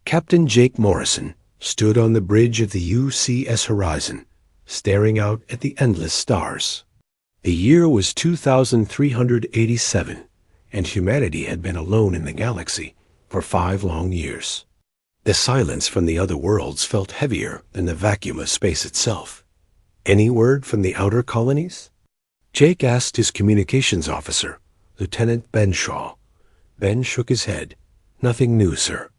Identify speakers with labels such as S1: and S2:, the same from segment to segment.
S1: Captain Jake Morrison stood on the bridge of the UCS horizon, staring out at the endless stars. The year was 2387, and humanity had been alone in the galaxy for 5 long years. The silence from the other worlds felt heavier than the vacuum of space itself. Any word from the outer colonies? Jake asked his communications officer, Lieutenant Ben Shaw. Ben shook his head. Nothing new, sir.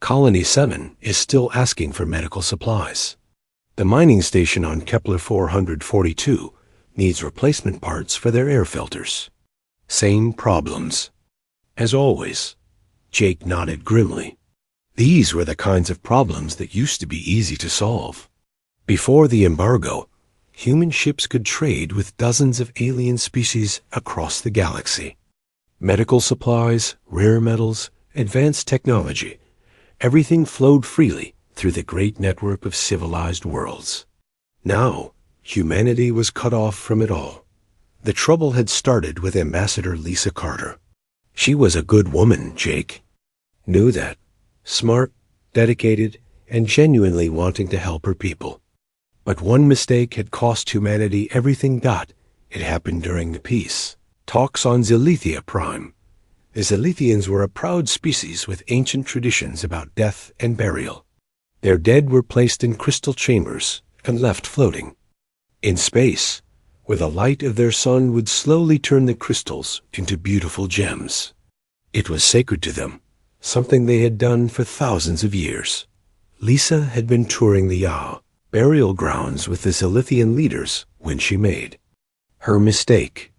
S1: Colony 7 is still asking for medical supplies. The mining station on Kepler 442 needs replacement parts for their air filters. Same problems. As always. Jake nodded grimly. These were the kinds of problems that used to be easy to solve. Before the embargo, human ships could trade with dozens of alien species across the galaxy. Medical supplies, rare metals, advanced technology, everything flowed freely through the great network of civilized worlds. Now, humanity was cut off from it all. The trouble had started with Ambassador Lisa Carter. She was a good woman, Jake. Knew that. Smart, dedicated, and genuinely wanting to help her people. But one mistake had cost humanity everything got. It happened during the peace. Talks on Zilithia Prime. The Zilithians were a proud species with ancient traditions about death and burial. Their dead were placed in crystal chambers and left floating. In space, where the light of their sun would slowly turn the crystals into beautiful gems. It was sacred to them, something they had done for thousands of years. Lisa had been touring the burial grounds with the Zilithian leaders when she made her mistake.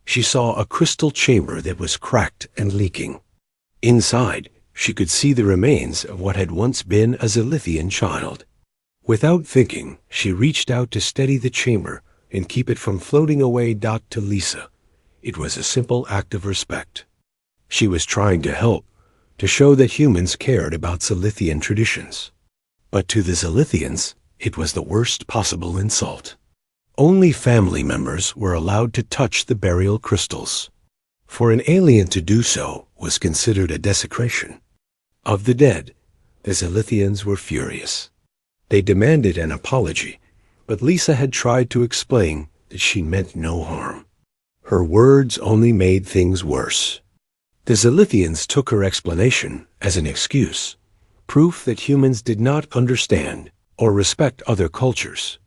S1: She saw a crystal chamber that was cracked and leaking. Inside, she could see the remains of what had once been a Zilithian child. Without thinking, she reached out to steady the chamber and keep it from floating away. To Lisa, it was a simple act of respect. She was trying to help, to show that humans cared about Zilithian traditions. But to the Zilithians, it was the worst possible insult. Only family members were allowed to touch the burial crystals. For an alien to do so was considered a desecration. Of the dead, the Zilithians were furious. They demanded an apology, but Lisa had tried to explain that she meant no harm. Her words only made things worse. The Zilithians took her explanation as an excuse, proof that humans did not understand or respect other cultures.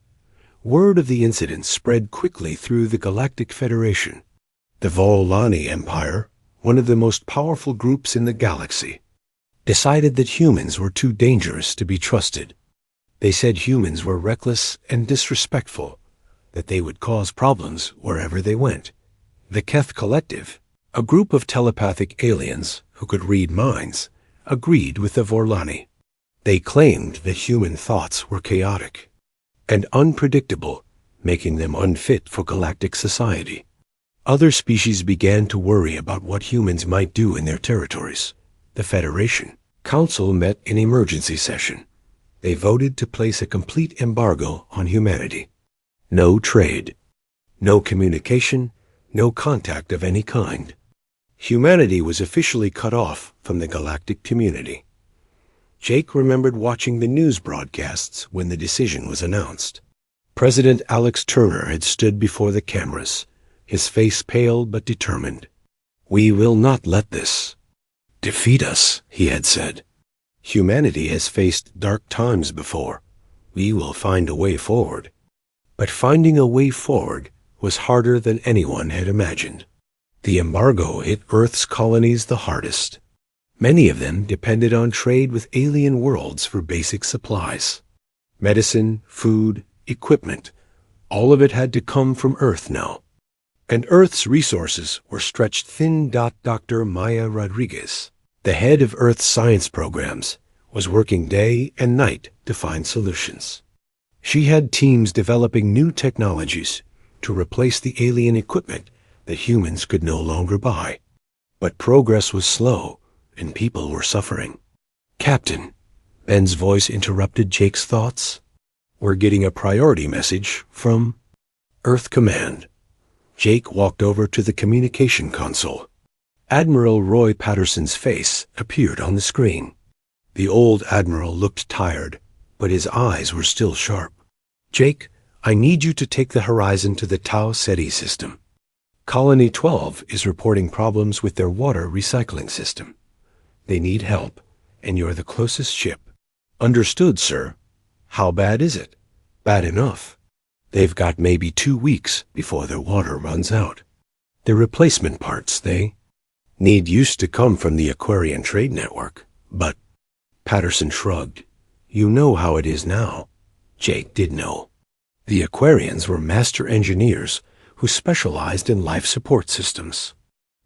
S1: Word of the incident spread quickly through the Galactic Federation. The Volani Empire, one of the most powerful groups in the galaxy, decided that humans were too dangerous to be trusted. They said humans were reckless and disrespectful, that they would cause problems wherever they went. The Keth Collective, a group of telepathic aliens who could read minds, agreed with the Vorlani. They claimed that human thoughts were chaotic and unpredictable, making them unfit for galactic society. Other species began to worry about what humans might do in their territories. The Federation Council met in emergency session. They voted to place a complete embargo on humanity. No trade, no communication, no contact of any kind. Humanity was officially cut off from the galactic community. Jake remembered watching the news broadcasts when the decision was announced. President Alex Turner had stood before the cameras, his face pale but determined. "We will not let this defeat us," he had said. "Humanity has faced dark times before. We will find a way forward." But finding a way forward was harder than anyone had imagined. The embargo hit Earth's colonies the hardest. Many of them depended on trade with alien worlds for basic supplies. Medicine, food, equipment, all of it had to come from Earth now. And Earth's resources were stretched thin. Dr. Maya Rodriguez, the head of Earth's science programs, was working day and night to find solutions. She had teams developing new technologies to replace the alien equipment that humans could no longer buy. But progress was slow, and people were suffering. "Captain," Ben's voice interrupted Jake's thoughts. "We're getting a priority message from Earth Command." Jake walked over to the communication console. Admiral Roy Patterson's face appeared on the screen. The old admiral looked tired, but his eyes were still sharp. "Jake, I need you to take the Horizon to the Tau Ceti system. Colony 12 is reporting problems with their water recycling system. They need help, and you're the closest ship." "Understood, sir. How bad is it?" "Bad enough. They've got maybe 2 weeks before their water runs out. The replacement parts, they need used to come from the Aquarian trade network, but—" Patterson shrugged. "You know how it is now." Jake did know. The Aquarians were master engineers who specialized in life support systems.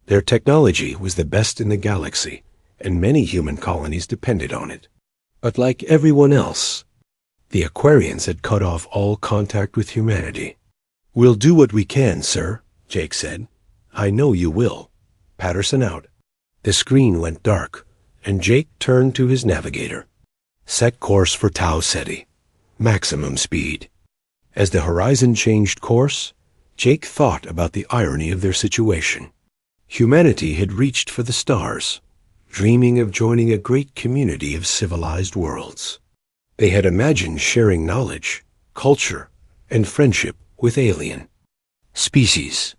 S1: Their technology was the best in the galaxy, and many human colonies depended on it. But like everyone else, the Aquarians had cut off all contact with humanity. "We'll do what we can, sir," Jake said. "I know you will." Patterson out. The screen went dark, and Jake turned to his navigator. "Set course for Tau Ceti. Maximum speed." As the Horizon changed course, Jake thought about the irony of their situation. Humanity had reached for the stars, dreaming of joining a great community of civilized worlds. They had imagined sharing knowledge, culture, and friendship with alien species.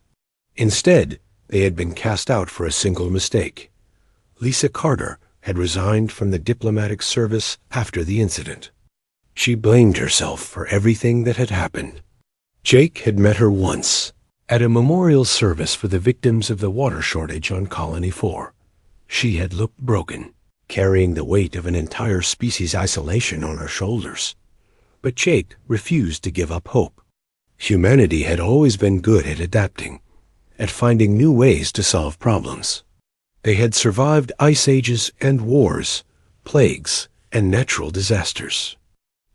S1: Instead, they had been cast out for a single mistake. Lisa Carter had resigned from the diplomatic service after the incident. She blamed herself for everything that had happened. Jake had met her once, at a memorial service for the victims of the water shortage on Colony 4. She had looked broken, carrying the weight of an entire species' isolation on her shoulders. But Jake refused to give up hope. Humanity had always been good at adapting, at finding new ways to solve problems. They had survived ice ages and wars, plagues, and natural disasters.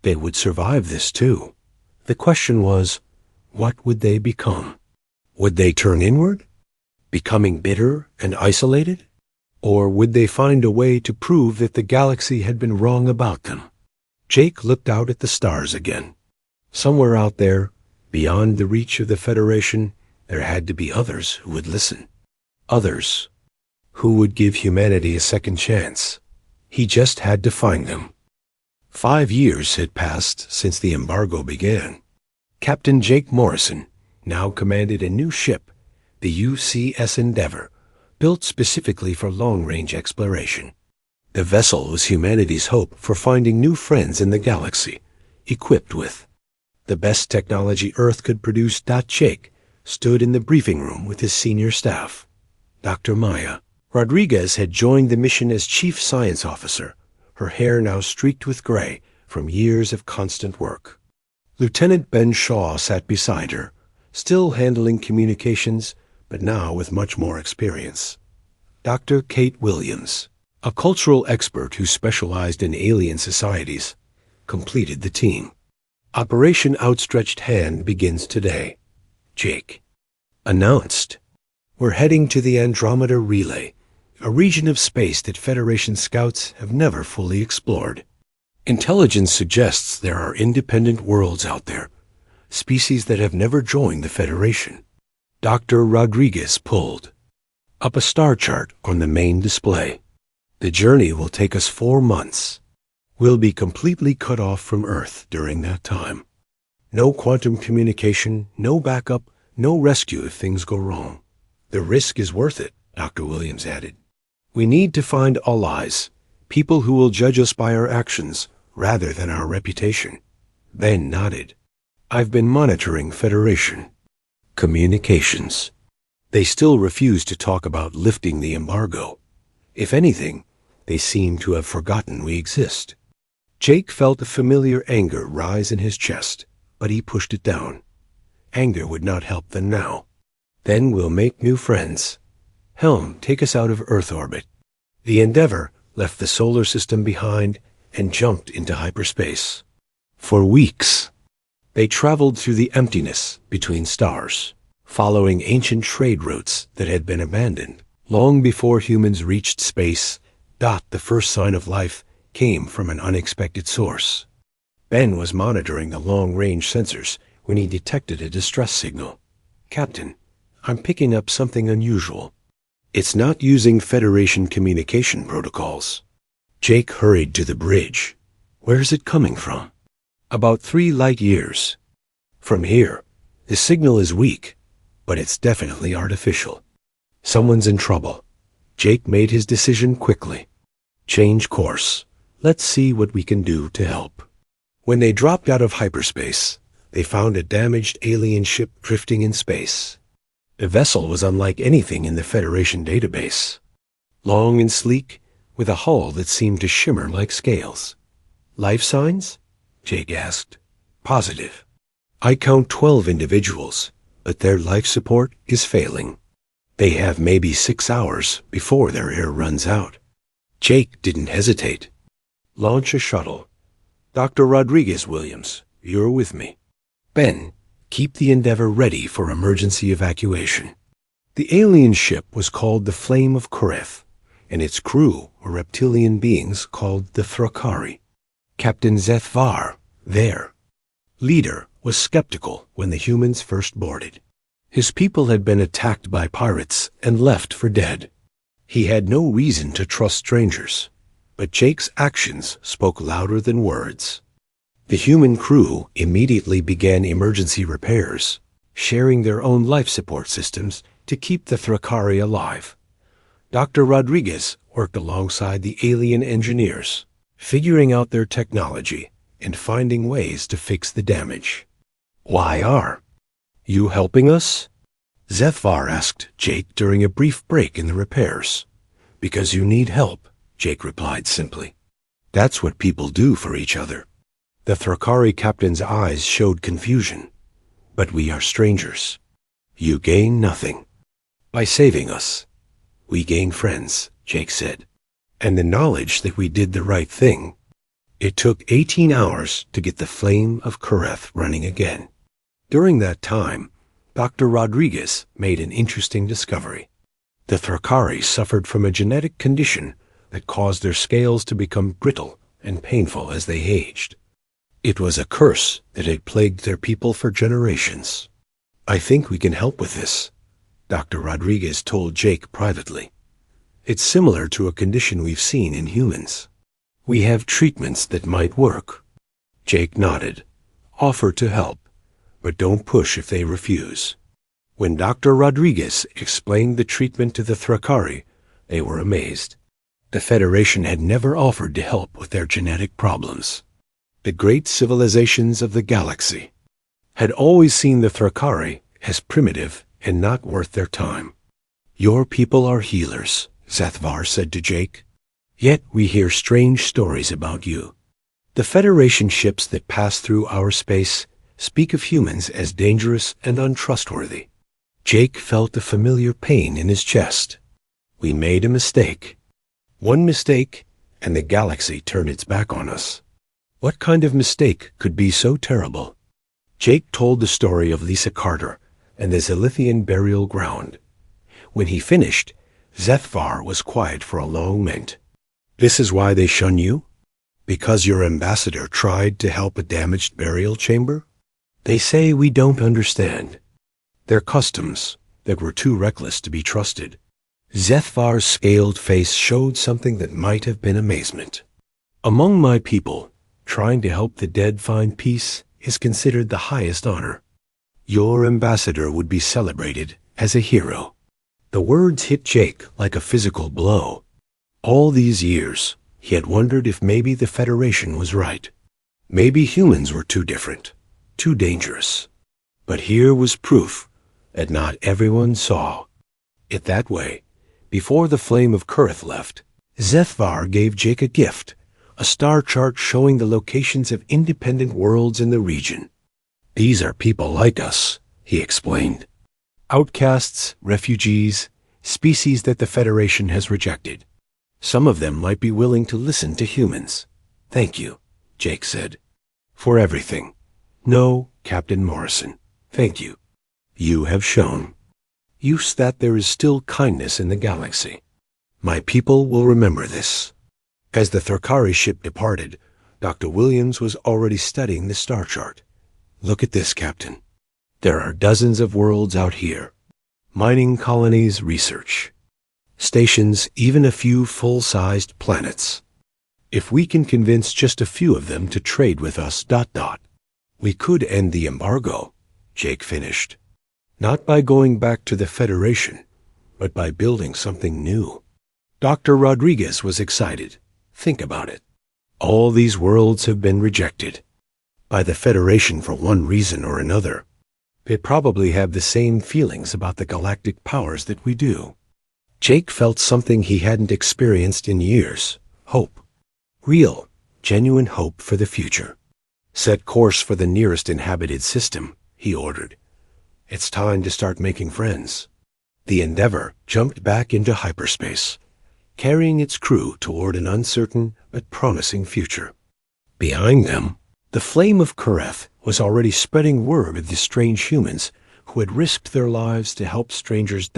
S1: They would survive this too. The question was, what would they become? Would they turn inward, becoming bitter and isolated? Or would they find a way to prove that the galaxy had been wrong about them? Jake looked out at the stars again. Somewhere out there, beyond the reach of the Federation, there had to be others who would listen. Others who would give humanity a second chance. He just had to find them. 5 years had passed since the embargo began. Captain Jake Morrison now commanded a new ship, the UCS Endeavour, built specifically for long-range exploration. The vessel was humanity's hope for finding new friends in the galaxy, equipped with the best technology Earth could produce. Jake stood in the briefing room with his senior staff. Dr. Maya Rodriguez had joined the mission as Chief Science Officer, her hair now streaked with gray from years of constant work. Lieutenant Ben Shaw sat beside her, still handling communications, but now with much more experience. Dr. Kate Williams, a cultural expert who specialized in alien societies, completed the team. Operation Outstretched Hand begins today. Jake announced. We're heading to the Andromeda Relay, a region of space that Federation scouts have never fully explored. Intelligence suggests there are independent worlds out there, species that have never joined the Federation. Dr. Rodriguez pulled up a star chart on the main display. The journey will take us 4 months. We'll be completely cut off from Earth during that time. No quantum communication, no backup, no rescue if things go wrong. The risk is worth it, Dr. Williams added. We need to find allies, people who will judge us by our actions rather than our reputation. Ben nodded. I've been monitoring Federation communications. They still refuse to talk about lifting the embargo. If anything, they seem to have forgotten we exist. Jake felt a familiar anger rise in his chest, but he pushed it down. Anger would not help them now. Then we'll make new friends. Helm, take us out of Earth orbit. The Endeavour left the solar system behind and jumped into hyperspace. For weeks, they traveled through the emptiness between stars, following ancient trade routes that had been abandoned. Long before humans reached space, the first sign of life came from an unexpected source. Ben was monitoring the long-range sensors when he detected a distress signal. Captain, I'm picking up something unusual. It's not using Federation communication protocols. Jake hurried to the bridge. Where's it coming from? About 3 light years. From here, the signal is weak, but it's definitely artificial. Someone's in trouble. Jake made his decision quickly. Change course. Let's see what we can do to help. When they dropped out of hyperspace, they found a damaged alien ship drifting in space. The vessel was unlike anything in the Federation database. Long and sleek, with a hull that seemed to shimmer like scales. Life signs? Jake asked. Positive. I count 12 individuals, but their life support is failing. They have maybe 6 hours before their air runs out. Jake didn't hesitate. Launch a shuttle. Dr. Rodriguez Williams, you're with me. Ben, keep the Endeavor ready for emergency evacuation. The alien ship was called the Flame of Koreth, and its crew were reptilian beings called the Thrakari. Captain Zethvar, their leader, was skeptical when the humans first boarded. His people had been attacked by pirates and left for dead. He had no reason to trust strangers, but Jake's actions spoke louder than words. The human crew immediately began emergency repairs, sharing their own life support systems to keep the Thrakari alive. Dr. Rodriguez worked alongside the alien engineers, figuring out their technology and finding ways to fix the damage. Why are you helping us? Zethvar asked Jake during a brief break in the repairs. Because you need help, Jake replied simply. That's what people do for each other. The Thrakari captain's eyes showed confusion. But we are strangers. You gain nothing. By saving us, we gain friends, Jake said. And the knowledge that we did the right thing. It took 18 hours to get the Flame of Koreth running again. During that time, Dr. Rodriguez made an interesting discovery. The Thrakari suffered from a genetic condition that caused their scales to become brittle and painful as they aged. It was a curse that had plagued their people for generations. I think we can help with this, Dr. Rodriguez told Jake privately. It's similar to a condition we've seen in humans. We have treatments that might work. Jake nodded. Offer to help, but don't push if they refuse. When Dr. Rodriguez explained the treatment to the Thrakari, they were amazed. The Federation had never offered to help with their genetic problems. The great civilizations of the galaxy had always seen the Thrakari as primitive and not worth their time. Your people are healers, Zethvar said to Jake. Yet we hear strange stories about you. The Federation ships that pass through our space speak of humans as dangerous and untrustworthy. Jake felt a familiar pain in his chest. We made a mistake. One mistake, and the galaxy turned its back on us. What kind of mistake could be so terrible? Jake told the story of Lisa Carter and the Zilithian burial ground. When he finished, Zethvar was quiet for a long minute. This is why they shun you? Because your ambassador tried to help a damaged burial chamber? They say we don't understand. Their customs that were too reckless to be trusted. Zethvar's scaled face showed something that might have been amazement. Among my people, trying to help the dead find peace is considered the highest honor. Your ambassador would be celebrated as a hero. The words hit Jake like a physical blow. All these years, he had wondered if maybe the Federation was right. Maybe humans were too different, too dangerous. But here was proof that not everyone saw it that way. Before the Flame of Koreth left, Zethvar gave Jake a gift, a star chart showing the locations of independent worlds in the region. These are people like us, he explained. Outcasts, refugees, species that the Federation has rejected. Some of them might be willing to listen to humans. Thank you, Jake said. For everything. No, Captain Morrison, thank you. You have shown use that there is still kindness in the galaxy. My people will remember this. As the Thrakari ship departed, Dr. Williams was already studying the star chart. Look at this, Captain. There are dozens of worlds out here. Mining colonies, research stations, even a few full-sized planets. If we can convince just a few of them to trade with us, ... We could end the embargo, Jake finished. Not by going back to the Federation, but by building something new. Dr. Rodriguez was excited. Think about it. All these worlds have been rejected by the Federation for one reason or another. They probably have the same feelings about the galactic powers that we do. Jake felt something he hadn't experienced in years. Hope. Real, genuine hope for the future. Set course for the nearest inhabited system, he ordered. It's time to start making friends. The Endeavor jumped back into hyperspace, carrying its crew toward an uncertain but promising future. Behind them, the flame of Kareth was already spreading word of the strange humans who had risked their lives to help strangers ...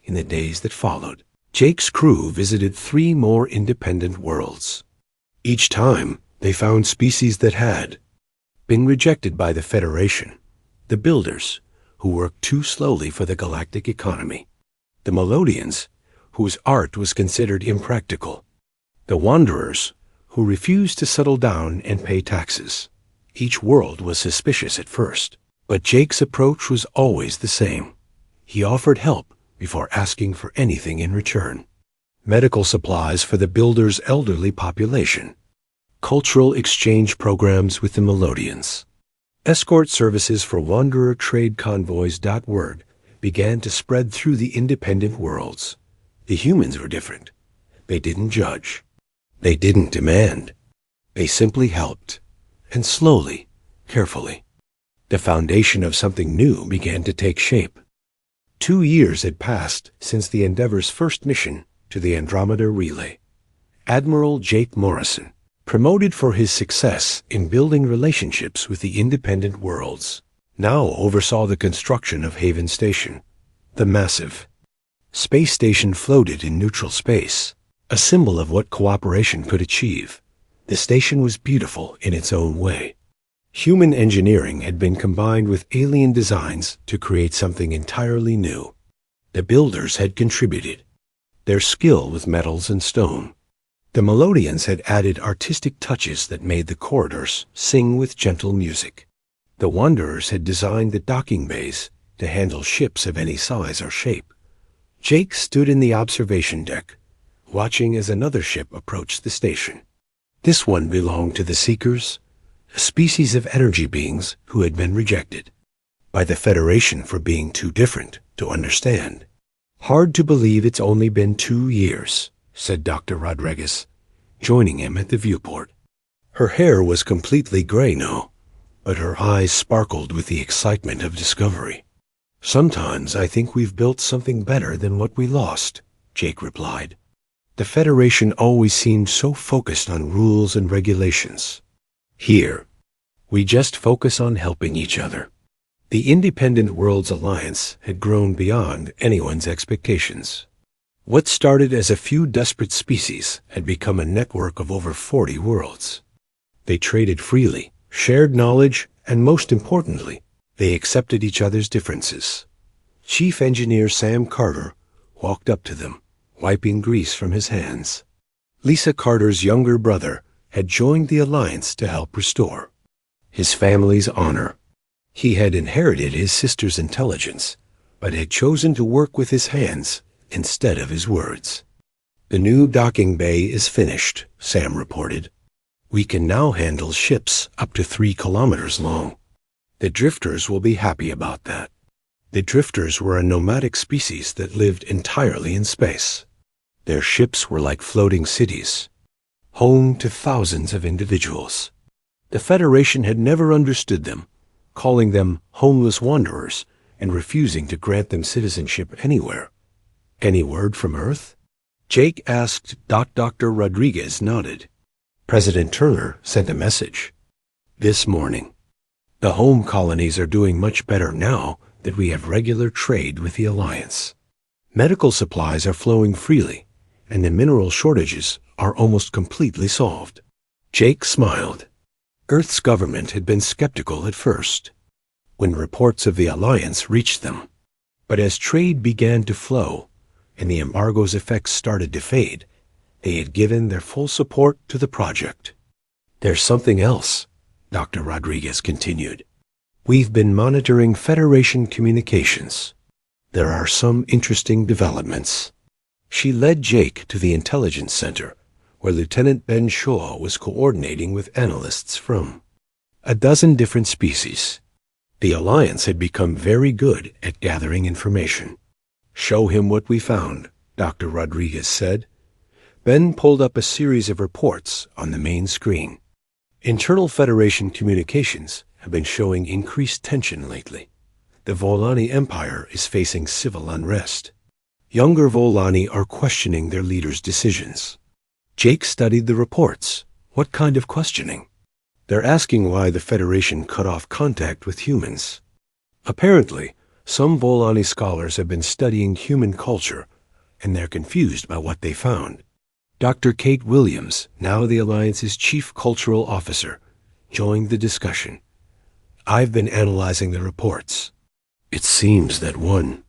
S1: in the days that followed. Jake's crew visited 3 more independent worlds. Each time, they found species that had been rejected by the Federation, the Builders, who worked too slowly for the galactic economy, the Melodians, whose art was considered impractical, the Wanderers, who refused to settle down and pay taxes. Each world was suspicious at first, but Jake's approach was always the same. He offered help before asking for anything in return. Medical supplies for the Builders' elderly population, cultural exchange programs with the Melodians, escort services for Wanderer trade convoys. Word began to spread through the independent worlds. The humans were different. They didn't judge. They didn't demand. They simply helped. And slowly, carefully, the foundation of something new began to take shape. 2 years had passed since the Endeavor's first mission to the Andromeda Relay. Admiral Jake Morrison, promoted for his success in building relationships with the independent worlds, now oversaw the construction of Haven Station. The massive space station floated in neutral space, a symbol of what cooperation could achieve. The station was beautiful in its own way. Human engineering had been combined with alien designs to create something entirely new. The Builders had contributed their skill with metals and stone. The Melodians had added artistic touches that made the corridors sing with gentle music. The Wanderers had designed the docking bays to handle ships of any size or shape. Jake stood in the observation deck, watching as another ship approached the station. This one belonged to the Seekers, a species of energy beings who had been rejected by the Federation for being too different to understand. Hard to believe it's only been 2 years, said Dr. Rodriguez, joining him at the viewport. Her hair was completely gray now, but her eyes sparkled with the excitement of discovery. Sometimes I think we've built something better than what we lost, Jake replied. The Federation always seemed so focused on rules and regulations. Here, we just focus on helping each other. The Independent Worlds Alliance had grown beyond anyone's expectations. What started as a few desperate species had become a network of over 40 worlds. They traded freely, shared knowledge, and most importantly, they accepted each other's differences. Chief Engineer Sam Carter walked up to them, wiping grease from his hands. Lisa Carter's younger brother had joined the Alliance to help restore his family's honor. He had inherited his sister's intelligence, but had chosen to work with his hands instead of his words. The new docking bay is finished, Sam reported. We can now handle ships up to 3 kilometers long. The Drifters will be happy about that. The Drifters were a nomadic species that lived entirely in space. Their ships were like floating cities, home to thousands of individuals. The Federation had never understood them, calling them homeless wanderers and refusing to grant them citizenship anywhere. Any word from Earth? Jake asked. Dr. Rodriguez nodded. President Turner sent a message. This morning. The home colonies are doing much better now that we have regular trade with the Alliance. Medical supplies are flowing freely, and the mineral shortages are almost completely solved. Jake smiled. Earth's government had been skeptical at first, when reports of the Alliance reached them. But as trade began to flow, and the embargo's effects started to fade, They had given their full support to the project. There's something else, Dr. Rodriguez continued. We've been monitoring Federation communications. There are some interesting developments. She led Jake to the Intelligence Center, where Lieutenant Ben Shaw was coordinating with analysts from a dozen different species. The Alliance had become very good at gathering information. Show him what we found, Dr. Rodriguez said. Ben pulled up a series of reports on the main screen. Internal Federation communications have been showing increased tension lately. The Volani Empire is facing civil unrest. Younger Volani are questioning their leaders' decisions. Jake studied the reports. What kind of questioning? They're asking why the Federation cut off contact with humans. Apparently, some Volani scholars have been studying human culture, and they're confused by what they found. Dr. Kate Williams, now the Alliance's Chief Cultural Officer, joined the discussion. I've been analyzing the reports. It seems that one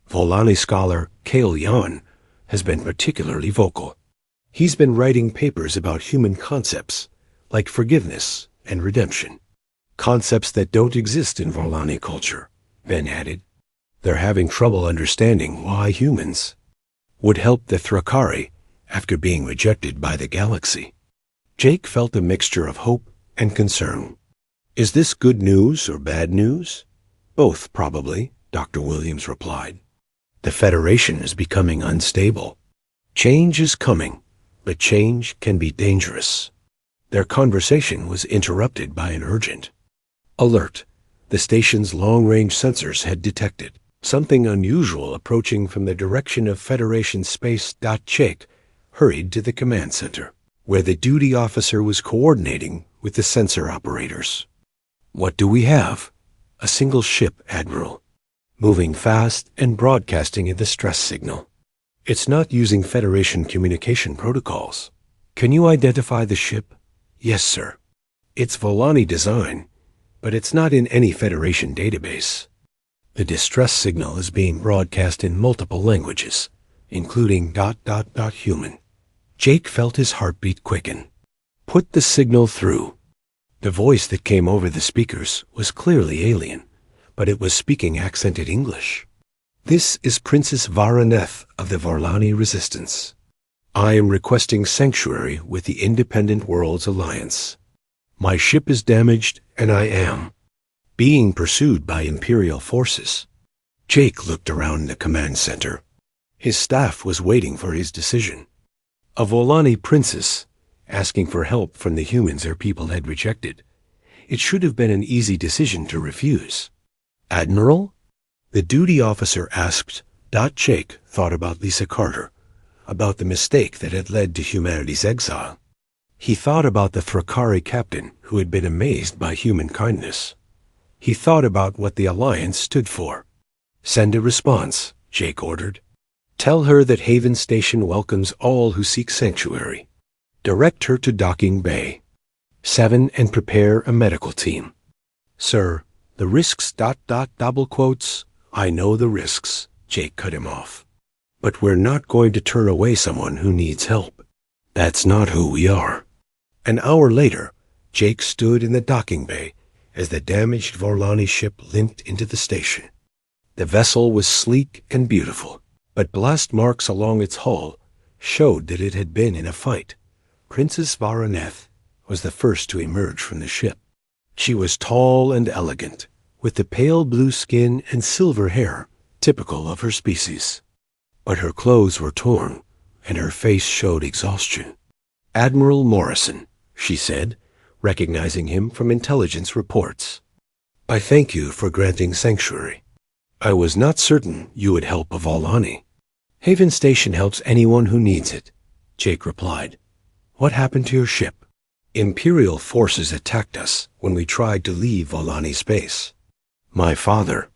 S1: Volani scholar, Kale Yan, has been particularly vocal. He's been writing papers about human concepts, like forgiveness and redemption. Concepts that don't exist in Volani culture, Ben added. They're having trouble understanding why humans would help the Thrakari after being rejected by the galaxy. Jake felt a mixture of hope and concern. Is this good news or bad news? Both, probably, Dr. Williams replied. The Federation is becoming unstable. Change is coming, but change can be dangerous. Their conversation was interrupted by an urgent alert. The station's long-range sensors had detected something unusual approaching from the direction of Federation space. Jake hurried to the command center, where the duty officer was coordinating with the sensor operators. What do we have? A single ship, Admiral, moving fast and broadcasting a distress signal. It's not using Federation communication protocols. Can you identify the ship? Yes, sir. It's Volani design, but it's not in any Federation database. The distress signal is being broadcast in multiple languages, including ... human. Jake felt his heartbeat quicken. Put the signal through. The voice that came over the speakers was clearly alien, but it was speaking accented English. This is Princess Varaneth of the Volani Resistance. I am requesting sanctuary with the Independent Worlds Alliance. My ship is damaged, and I am being pursued by Imperial forces. Jake looked around the command center. His staff was waiting for his decision. A Volani princess asking for help from the humans her people had rejected. It should have been an easy decision to refuse. Admiral? The duty officer asked. Jake thought about Lisa Carter, about the mistake that had led to humanity's exile. He thought about the Thrakari captain who had been amazed by human kindness. He thought about what the Alliance stood for. Send a response, Jake ordered. Tell her that Haven Station welcomes all who seek sanctuary. Direct her to Docking Bay. 7 and prepare a medical team. Sir, the risks ... double quotes. I know the risks, Jake cut him off. But we're not going to turn away someone who needs help. That's not who we are. An hour later, Jake stood in the docking bay as the damaged Volani ship limped into the station. The vessel was sleek and beautiful, but blast marks along its hull showed that it had been in a fight. Princess Varaneth was the first to emerge from the ship. She was tall and elegant, with the pale blue skin and silver hair typical of her species. But her clothes were torn, and her face showed exhaustion. Admiral Morrison, she said, recognizing him from intelligence reports. I thank you for granting sanctuary. I was not certain you would help a Volani. Haven Station helps anyone who needs it, Jake replied. What happened to your ship? Imperial forces attacked us when we tried to leave Volani space. My father,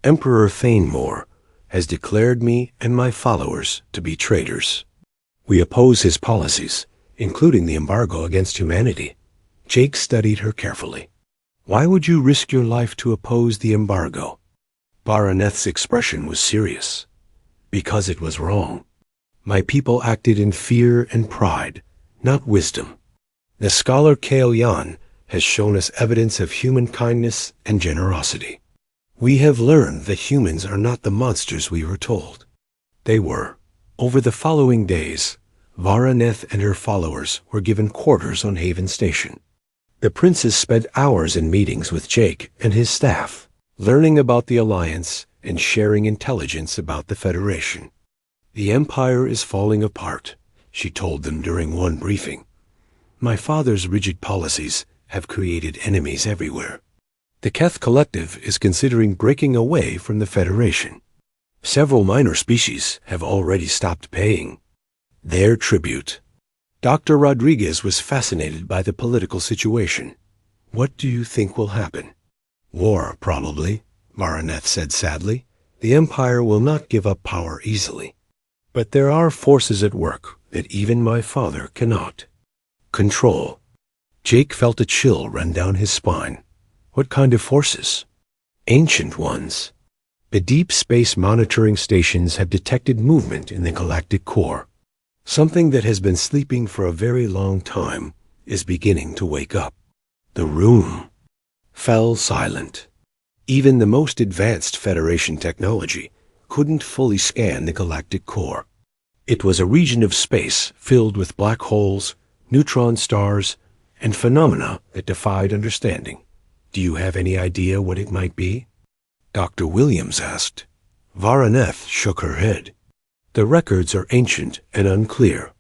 S1: Emperor Thanemore, has declared me and my followers to be traitors. We oppose his policies, including the embargo against humanity. Jake studied her carefully. Why would you risk your life to oppose the embargo? Varaneth's expression was serious. Because it was wrong. My people acted in fear and pride, not wisdom. The scholar Kao Yan has shown us evidence of human kindness and generosity. We have learned that humans are not the monsters we were told. They were. Over the following days, Varaneth and her followers were given quarters on Haven Station. The princess spent hours in meetings with Jake and his staff, learning about the Alliance and sharing intelligence about the Federation. The Empire is falling apart, she told them during one briefing. My father's rigid policies have created enemies everywhere. The Keth Collective is considering breaking away from the Federation. Several minor species have already stopped paying their tribute. Dr. Rodriguez was fascinated by the political situation. What do you think will happen? War, probably, Varaneth said sadly. The Empire will not give up power easily. But there are forces at work that even my father cannot control. Jake felt a chill run down his spine. What kind of forces? Ancient ones. The deep space monitoring stations have detected movement in the galactic core. Something that has been sleeping for a very long time is beginning to wake up. The room fell silent. Even the most advanced Federation technology couldn't fully scan the galactic core. It was a region of space filled with black holes, neutron stars, and phenomena that defied understanding. Do you have any idea what it might be? Dr. Williams asked. Varaneth shook her head. The records are ancient and unclear,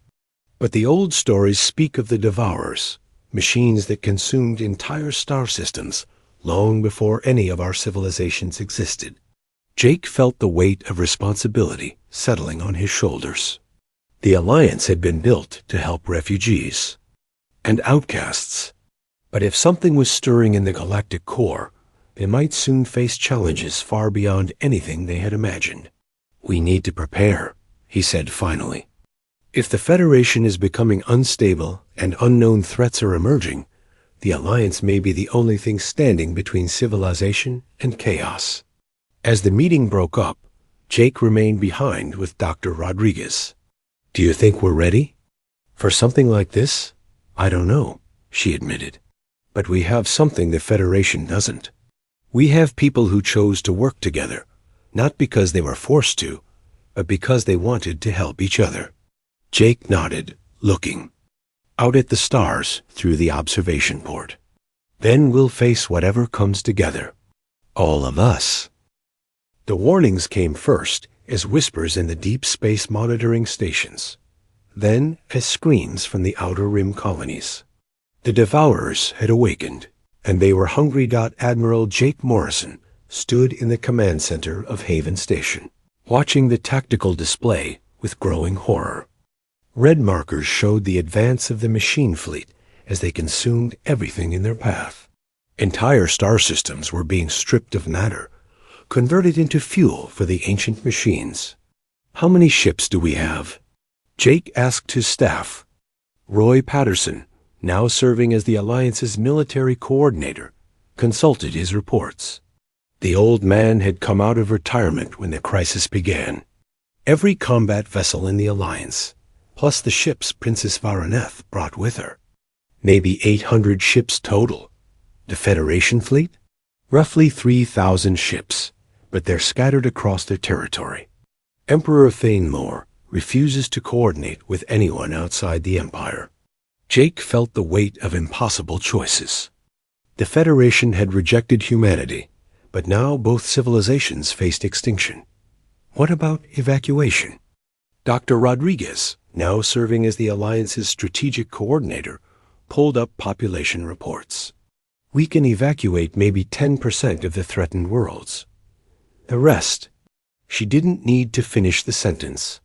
S1: but the old stories speak of the Devourers, machines that consumed entire star systems long before any of our civilizations existed. Jake felt the weight of responsibility settling on his shoulders. The Alliance had been built to help refugees and outcasts, but if something was stirring in the galactic core, they might soon face challenges far beyond anything they had imagined. We need to prepare, he said finally. If the Federation is becoming unstable and unknown threats are emerging, the Alliance may be the only thing standing between civilization and chaos. As the meeting broke up, Jake remained behind with Dr. Rodriguez. Do you think we're ready for something like this? I don't know, she admitted. But we have something the Federation doesn't. We have people who chose to work together, not because they were forced to, but because they wanted to help each other. Jake nodded, looking out at the stars through the observation port. Then we'll face whatever comes together. All of us. The warnings came first as whispers in the deep space monitoring stations, then as screams from the outer rim colonies. The Devourers had awakened, and they were hungry. Admiral Jake Morrison stood in the command center of Haven Station, watching the tactical display with growing horror. Red markers showed the advance of the machine fleet as they consumed everything in their path. Entire star systems were being stripped of matter, converted into fuel for the ancient machines. How many ships do we have? Jake asked his staff. Roy Patterson, now serving as the Alliance's military coordinator, consulted his reports. The old man had come out of retirement when the crisis began. Every combat vessel in the Alliance, plus the ships Princess Varaneth brought with her. Maybe 800 ships total. The Federation fleet? Roughly 3,000 ships, but they're scattered across their territory. Emperor Thanemore refuses to coordinate with anyone outside the Empire. Jake felt the weight of impossible choices. The Federation had rejected humanity, but now both civilizations faced extinction. What about evacuation? Dr. Rodriguez, now serving as the Alliance's strategic coordinator, pulled up population reports. We can evacuate maybe 10% of the threatened worlds. The rest. She didn't need to finish the sentence.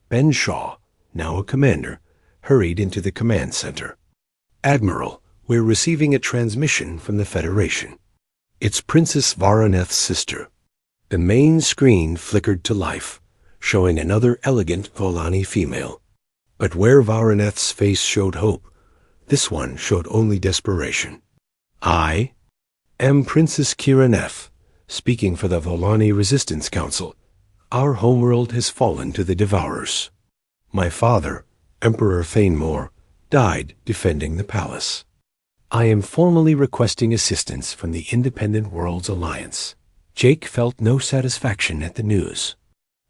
S1: Ben Shaw, now a commander, hurried into the command center. Admiral, we're receiving a transmission from the Federation. It's Princess Varaneth's sister. The main screen flickered to life, showing another elegant Volani female. But where Varaneth's face showed hope, this one showed only desperation. I am Princess Kiraneth, speaking for the Volani Resistance Council. Our homeworld has fallen to the Devourers. My father, Emperor Fainmore, died defending the palace. I am formally requesting assistance from the Independent Worlds Alliance. Jake felt no satisfaction at the news.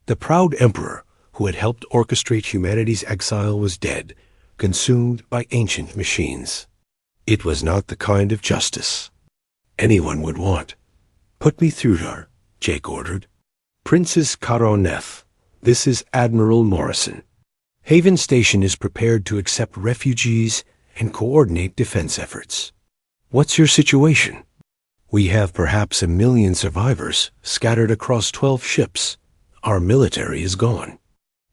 S1: The proud emperor, who had helped orchestrate humanity's exile, was dead, consumed by ancient machines. It was not the kind of justice anyone would want. Put me through to her, Jake ordered. Princess Karoneth, this is Admiral Morrison. Haven Station is prepared to accept refugees and coordinate defense efforts. What's your situation? We have perhaps 1 million survivors scattered across 12 ships. Our military is gone.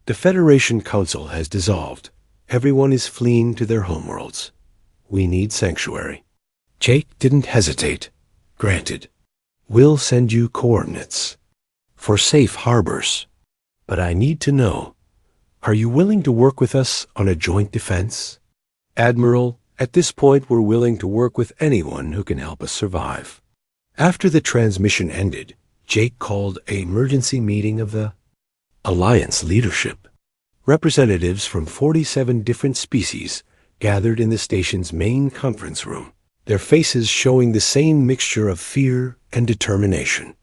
S1: The Federation Council has dissolved. Everyone is fleeing to their homeworlds. We need sanctuary. Jake didn't hesitate. Granted. We'll send you coordinates for safe harbors. But I need to know, are you willing to work with us on a joint defense? Admiral, at this point we're willing to work with anyone who can help us survive. After the transmission ended, Jake called an emergency meeting of the Alliance leadership. Representatives from 47 different species gathered in the station's main conference room, their faces showing the same mixture of fear and determination.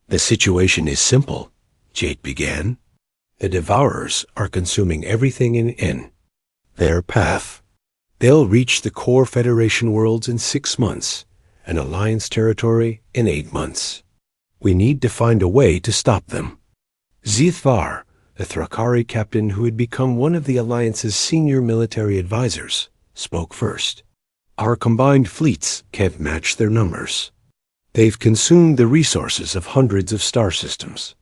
S1: The situation is simple, Jake began. The Devourers are consuming everything in their path. They'll reach the core Federation worlds in 6 months, and Alliance territory in 8 months. We need to find a way to stop them. Zithvar, the Thrakari captain who had become one of the Alliance's senior military advisors, spoke first. Our combined fleets can't match their numbers. They've consumed the resources of hundreds of star systems.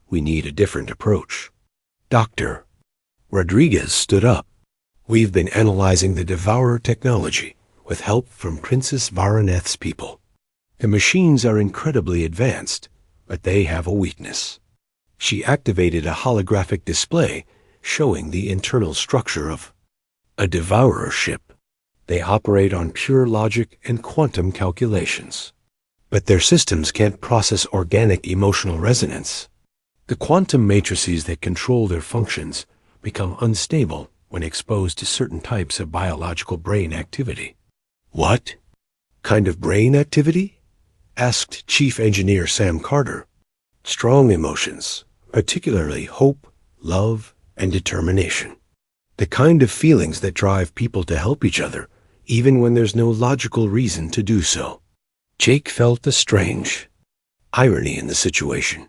S1: We need a different approach. Dr. Rodriguez stood up. We've been analyzing the Devourer technology with help from Princess Varaneth's people. The machines are incredibly advanced, but they have a weakness. She activated a holographic display showing the internal structure of a Devourer ship. They operate on pure logic and quantum calculations. But their systems can't process organic emotional resonance. The quantum matrices that control their functions become unstable when exposed to certain types of biological brain activity. What kind of brain activity? Asked Chief Engineer Sam Carter. Strong emotions, particularly hope, love, and determination. The kind of feelings that drive people to help each other, even when there's no logical reason to do so. Jake felt a strange irony in the situation.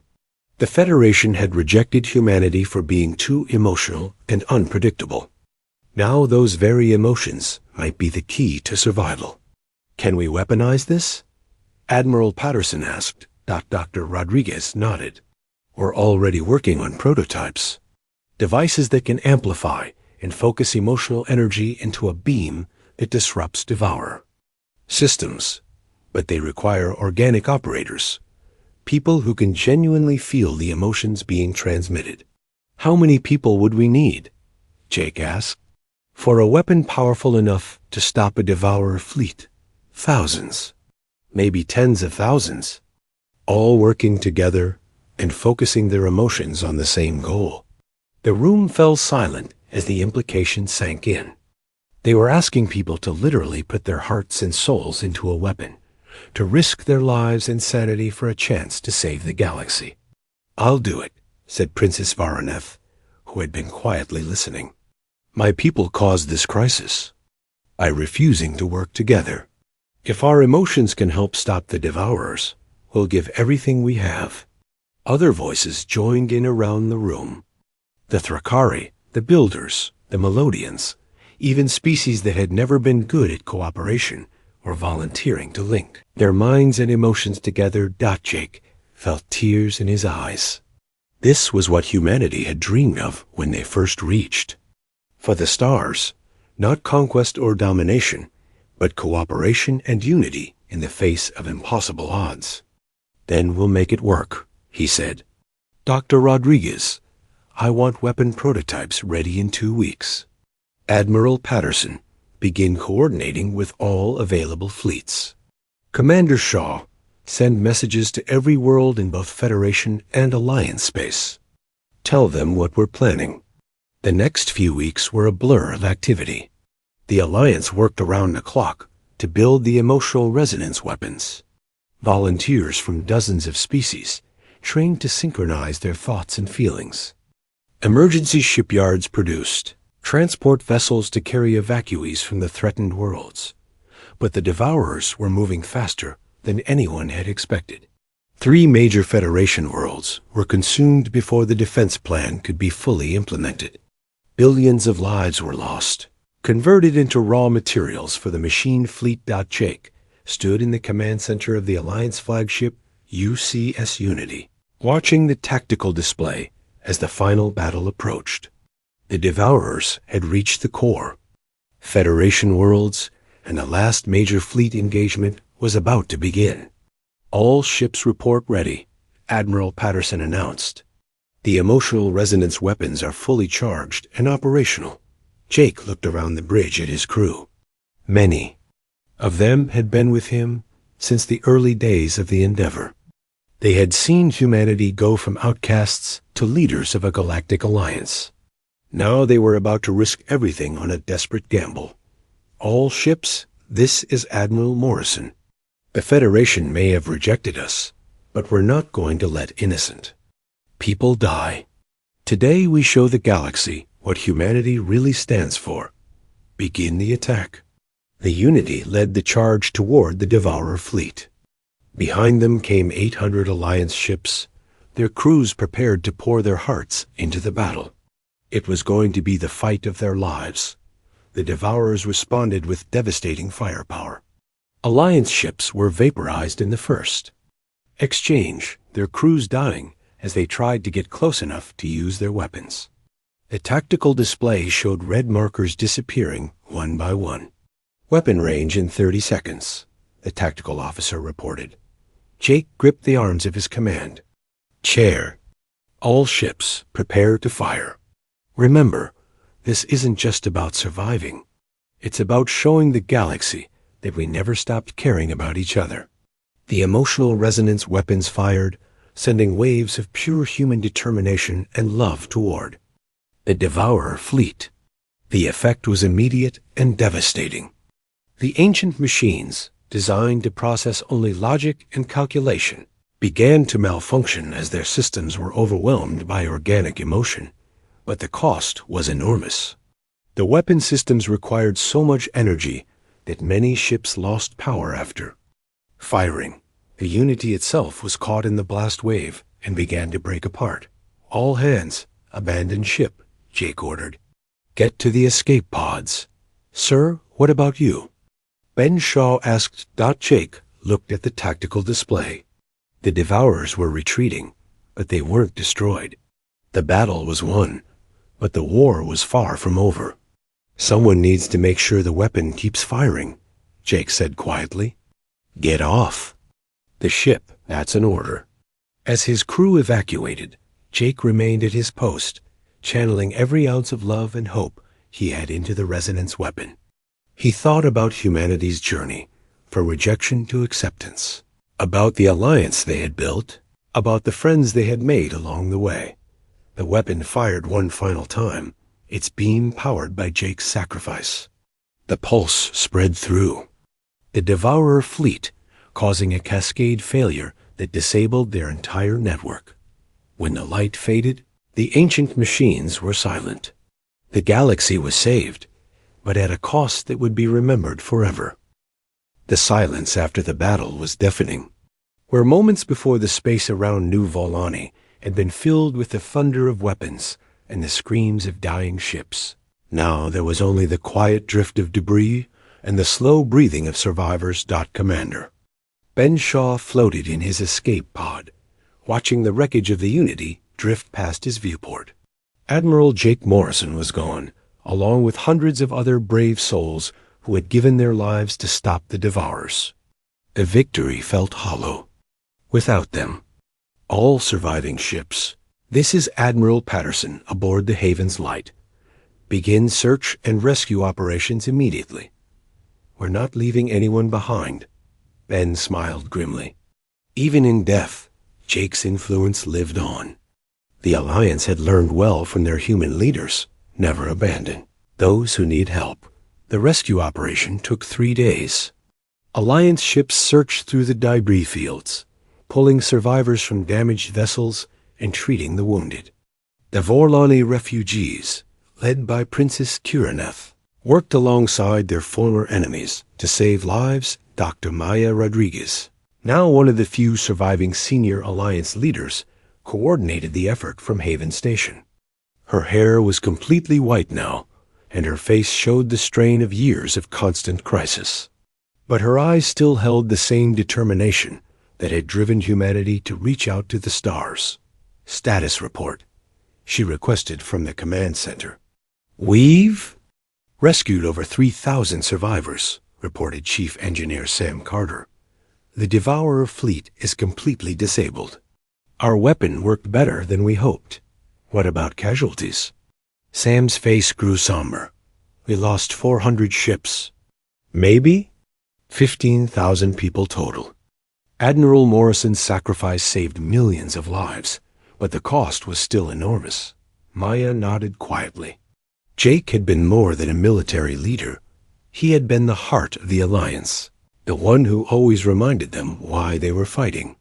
S1: The Federation had rejected humanity for being too emotional and unpredictable. Now those very emotions might be the key to survival. Can we weaponize this? Admiral Patterson asked. Dr. Rodriguez nodded. We're already working on prototypes. Devices that can amplify and focus emotional energy into a beam that disrupts Devourer. Systems, but they require organic operators. People who can genuinely feel the emotions being transmitted. How many people would we need? Jake asked. For a weapon powerful enough to stop a Devourer fleet. Thousands. Maybe tens of thousands. All working together and focusing their emotions on the same goal. The room fell silent as the implication sank in. They were asking people to literally put their hearts and souls into a weapon, to risk their lives and sanity for a chance to save the galaxy. I'll do it, said Princess Varaneth, who had been quietly listening. My people caused this crisis. By refusing to work together. If our emotions can help stop the Devourers, we'll give everything we have. Other voices joined in around the room. The Thrakari, the Builders, the Melodians, even species that had never been good at cooperation, were volunteering to link their minds and emotions together. Jake felt tears in his eyes. This was what humanity had dreamed of when they first reached. For the stars, not conquest or domination, but cooperation and unity in the face of impossible odds. Then we'll make it work, he said. Dr. Rodriguez, I want weapon prototypes ready in 2 weeks. Admiral Patterson, begin coordinating with all available fleets. Commander Shaw, send messages to every world in both Federation and Alliance space. Tell them what we're planning. The next few weeks were a blur of activity. The Alliance worked around the clock to build the emotional resonance weapons. Volunteers from dozens of species trained to synchronize their thoughts and feelings. Emergency shipyards produced transport vessels to carry evacuees from the threatened worlds. But the Devourers were moving faster than anyone had expected. 3 major Federation worlds were consumed before the defense plan could be fully implemented. Billions of lives were lost, converted into raw materials for the machine fleet. Jake stood in the command center of the Alliance flagship UCS Unity, watching the tactical display as the final battle approached. The Devourers had reached the core. Federation worlds and the last major fleet engagement was about to begin. All ships report ready, Admiral Patterson announced. The emotional resonance weapons are fully charged and operational. Jake looked around the bridge at his crew. Many of them had been with him since the early days of the Endeavor. They had seen humanity go from outcasts to leaders of a galactic alliance. Now they were about to risk everything on a desperate gamble. All ships, this is Admiral Morrison. The Federation may have rejected us, but we're not going to let innocent people die. Today we show the galaxy what humanity really stands for. Begin the attack. The Unity led the charge toward the Devourer fleet. Behind them came 800 Alliance ships, their crews prepared to pour their hearts into the battle. It was going to be the fight of their lives. The Devourers responded with devastating firepower. Alliance ships were vaporized in the first exchange, their crews dying as they tried to get close enough to use their weapons. The tactical display showed red markers disappearing one by one. Weapon range in 30 seconds, the tactical officer reported. Jake gripped the arms of his command. Chair. All ships, prepare to fire. Remember, this isn't just about surviving. It's about showing the galaxy that we never stopped caring about each other. The emotional resonance weapons fired, sending waves of pure human determination and love toward the Devourer fleet. The effect was immediate and devastating. The ancient machines, designed to process only logic and calculation, began to malfunction as their systems were overwhelmed by organic emotion. But the cost was enormous. The weapon systems required so much energy that many ships lost power after firing. The Unity itself was caught in the blast wave and began to break apart. All hands, abandon ship, Jake ordered. Get to the escape pods. Sir, what about you? Ben Shaw asked. Jake looked at the tactical display. The Devourers were retreating, but they weren't destroyed. The battle was won, but the war was far from over. Someone needs to make sure the weapon keeps firing, Jake said quietly. Get off the ship, that's an order. As his crew evacuated, Jake remained at his post, channeling every ounce of love and hope he had into the resonance weapon. He thought about humanity's journey, from rejection to acceptance, about the alliance they had built, about the friends they had made along the way. The weapon fired one final time, its beam powered by Jake's sacrifice. The pulse spread through the Devourer fleet, causing a cascade failure that disabled their entire network. When the light faded, the ancient machines were silent. The galaxy was saved, but at a cost that would be remembered forever. The silence after the battle was deafening. Where moments before the space around New Volani had been filled with the thunder of weapons and the screams of dying ships, now there was only the quiet drift of debris and the slow breathing of survivors. Commander Ben Shaw floated in his escape pod, watching the wreckage of the Unity drift past his viewport. Admiral Jake Morrison was gone, along with hundreds of other brave souls who had given their lives to stop the Devourers. The victory felt hollow without them. All surviving ships. This is Admiral Patterson aboard the Haven's Light. Begin search and rescue operations immediately. We're not leaving anyone behind. Ben smiled grimly. Even in death, Jake's influence lived on. The Alliance had learned well from their human leaders. never abandon those who need help. The rescue operation took 3 days. Alliance ships searched through the debris fields, pulling survivors from damaged vessels and treating the wounded. The Vorlani refugees, led by Princess Kiraneth, worked alongside their former enemies to save lives. Dr. Maya Rodriguez, now one of the few surviving senior Alliance leaders, coordinated the effort from Haven Station. Her hair was completely white now, and her face showed the strain of years of constant crisis. But her eyes still held the same determination that had driven humanity to reach out to the stars. Status report, she requested from the command center. We've rescued over 3,000 survivors, reported Chief Engineer Sam Carter. The Devourer fleet is completely disabled. Our weapon worked better than we hoped. What about casualties? Sam's face grew somber. We lost 400 ships. Maybe 15,000 people total. Admiral Morrison's sacrifice saved millions of lives, but the cost was still enormous. Maya nodded quietly. Jake had been more than a military leader. He had been the heart of the Alliance, the one who always reminded them why they were fighting.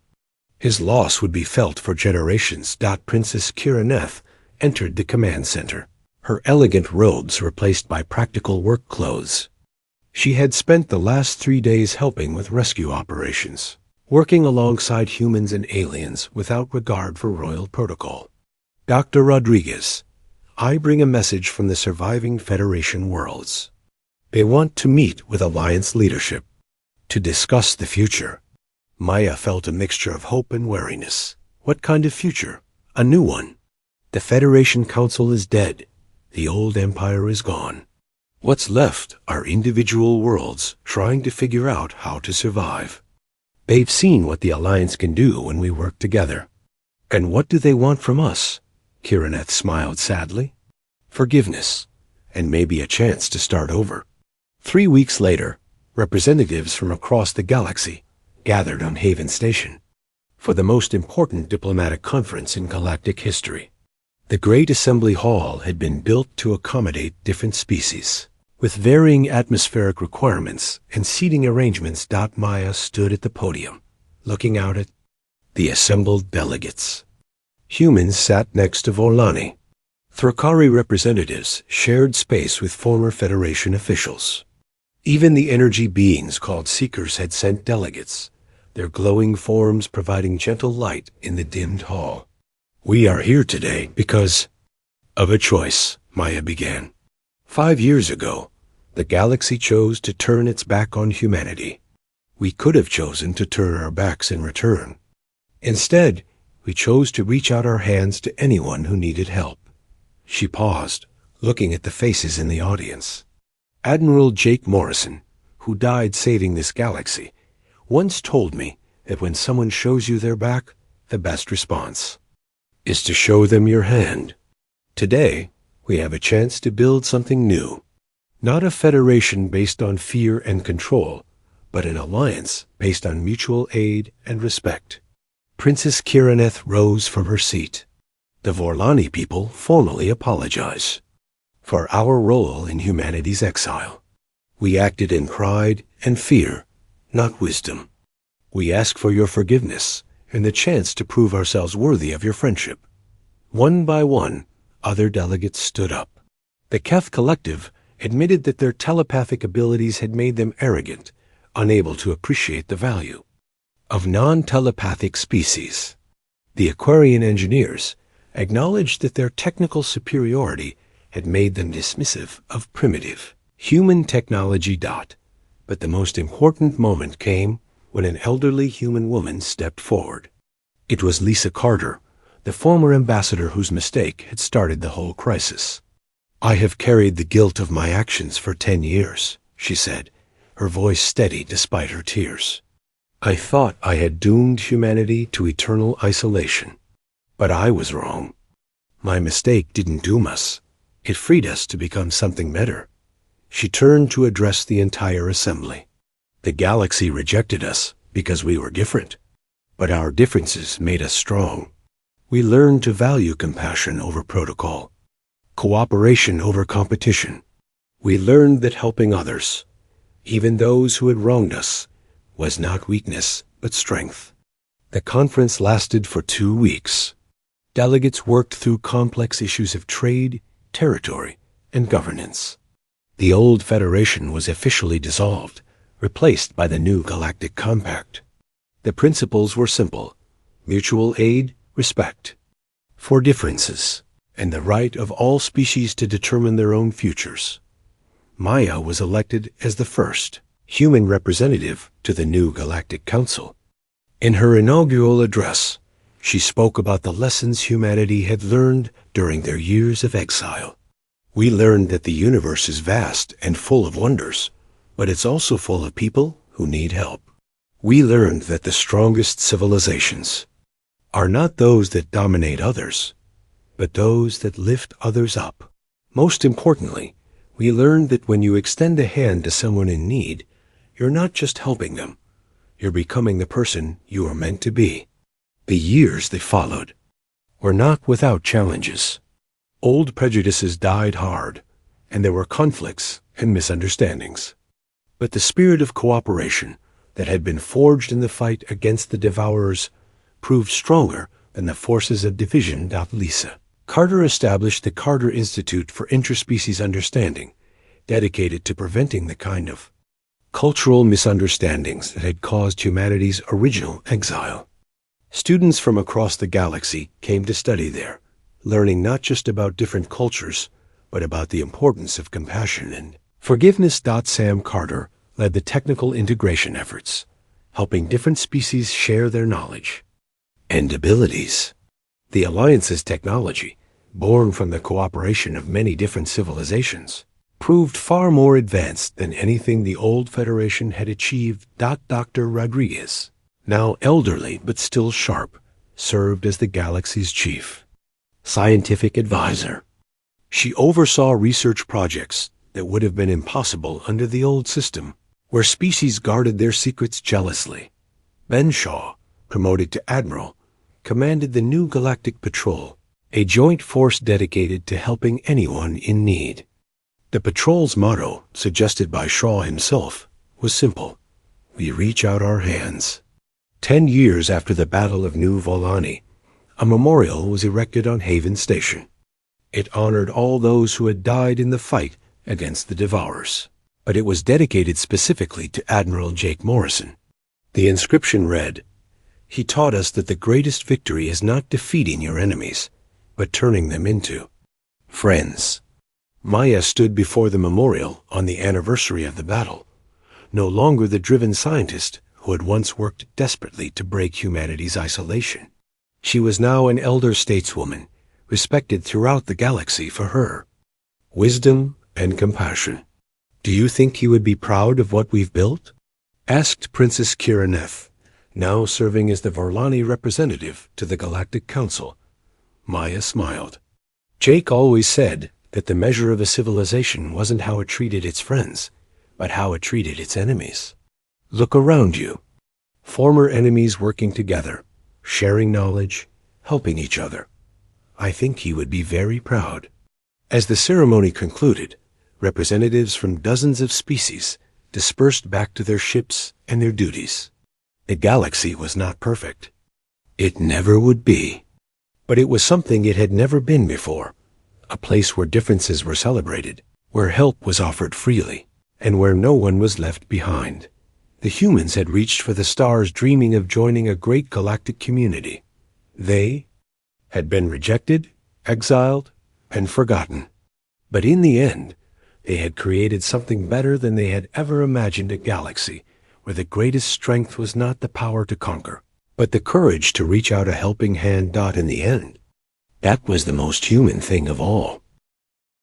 S1: His loss would be felt for generations. Princess Kiraneth entered the command center, her elegant robes replaced by practical work clothes. She had spent the last 3 days helping with rescue operations, working alongside humans and aliens without regard for royal protocol. Dr. Rodriguez, I bring a message from the surviving Federation worlds. They want to meet with Alliance leadership to discuss the future. Maya felt a mixture of hope and wariness. What kind of future? A new one. The Federation Council is dead. The old empire is gone. What's left are individual worlds trying to figure out how to survive. They've seen what the Alliance can do when we work together. And what do they want from us? Kiraneth smiled sadly. Forgiveness, and maybe a chance to start over. 3 weeks later, representatives from across the galaxy gathered on Haven Station for the most important diplomatic conference in galactic history. The Great Assembly Hall had been built to accommodate different species, with varying atmospheric requirements and seating arrangements. Maya stood at the podium, looking out at the assembled delegates. Humans sat next to Vorlani. Thrakari representatives shared space with former Federation officials. Even the energy beings called Seekers had sent delegates, their glowing forms providing gentle light in the dimmed hall. We are here today because of a choice, Maya began. 5 years ago, the galaxy chose to turn its back on humanity. We could have chosen to turn our backs in return. Instead, we chose to reach out our hands to anyone who needed help. She paused, looking at the faces in the audience. Admiral Jake Morrison, who died saving this galaxy, once told me that when someone shows you their back, the best response is to show them your hand. Today, we have a chance to build something new. Not a federation based on fear and control, but an alliance based on mutual aid and respect. Princess Kiraneth rose from her seat. The Vorlani people formally apologize for our role in humanity's exile. We acted in pride and fear, not wisdom. We ask for your forgiveness and the chance to prove ourselves worthy of your friendship. One by one, other delegates stood up. The Keth Collective admitted that their telepathic abilities had made them arrogant, unable to appreciate the value of non-telepathic species. The Aquarian engineers acknowledged that their technical superiority had made them dismissive of primitive human technology. But the most important moment came when an elderly human woman stepped forward. It was Lisa Carter, the former ambassador whose mistake had started the whole crisis. I have carried the guilt of my actions for 10 years, she said, her voice steady despite her tears. I thought I had doomed humanity to eternal isolation, but I was wrong. My mistake didn't doom us. It freed us to become something better. She turned to address the entire assembly. The galaxy rejected us because we were different, but our differences made us strong. We learned to value compassion over protocol, cooperation over competition. We learned that helping others, even those who had wronged us, was not weakness but strength. The conference lasted for 2 weeks. Delegates worked through complex issues of trade, territory, and governance. The old Federation was officially dissolved, replaced by the new Galactic Compact. The principles were simple: mutual aid, respect for differences, and the right of all species to determine their own futures. Maya was elected as the first human representative to the new Galactic Council. In her inaugural address, she spoke about the lessons humanity had learned during their years of exile. We learned that the universe is vast and full of wonders, but it's also full of people who need help. We learned that the strongest civilizations are not those that dominate others, but those that lift others up. Most importantly, we learned that when you extend a hand to someone in need, you're not just helping them, you're becoming the person you are meant to be. The years that followed were not without challenges. Old prejudices died hard, and there were conflicts and misunderstandings. But the spirit of cooperation that had been forged in the fight against the Devourers proved stronger than the forces of division. Lisa Carter established the Carter Institute for Interspecies Understanding, dedicated to preventing the kind of cultural misunderstandings that had caused humanity's original exile. Students from across the galaxy came to study there, learning not just about different cultures, but about the importance of compassion and forgiveness. Sam Carter led the technical integration efforts, helping different species share their knowledge and abilities. The Alliance's technology, born from the cooperation of many different civilizations, proved far more advanced than anything the old Federation had achieved. Dr. Rodriguez, now elderly but still sharp, served as the galaxy's chief scientific advisor. She oversaw research projects that would have been impossible under the old system, where species guarded their secrets jealously. Ben Shaw, promoted to admiral, commanded the new Galactic Patrol, a joint force dedicated to helping anyone in need. The patrol's motto, suggested by Shaw himself, was simple: we reach out our hands. 10 years after the Battle of New Volani, a memorial was erected on Haven Station. It honored all those who had died in the fight against the Devourers, but it was dedicated specifically to Admiral Jake Morrison. The inscription read, "He taught us that the greatest victory is not defeating your enemies, but turning them into friends." Maya stood before the memorial on the anniversary of the battle, no longer the driven scientist who had once worked desperately to break humanity's isolation. She was now an elder stateswoman, respected throughout the galaxy for her wisdom and compassion. "Do you think he would be proud of what we've built?" asked Princess Kiraneth, now serving as the Vorlani representative to the Galactic Council. Maya smiled. Jake always said that the measure of a civilization wasn't how it treated its friends, but how it treated its enemies. Look around you. Former enemies working together, sharing knowledge, helping each other. I think he would be very proud. As the ceremony concluded, representatives from dozens of species dispersed back to their ships and their duties. The galaxy was not perfect. It never would be. But it was something it had never been before. A place where differences were celebrated, where help was offered freely, and where no one was left behind. The humans had reached for the stars dreaming of joining a great galactic community. They had been rejected, exiled, and forgotten. But in the end, they had created something better than they had ever imagined: a galaxy where the greatest strength was not the power to conquer, but the courage to reach out a helping hand. In the end, that was the most human thing of all.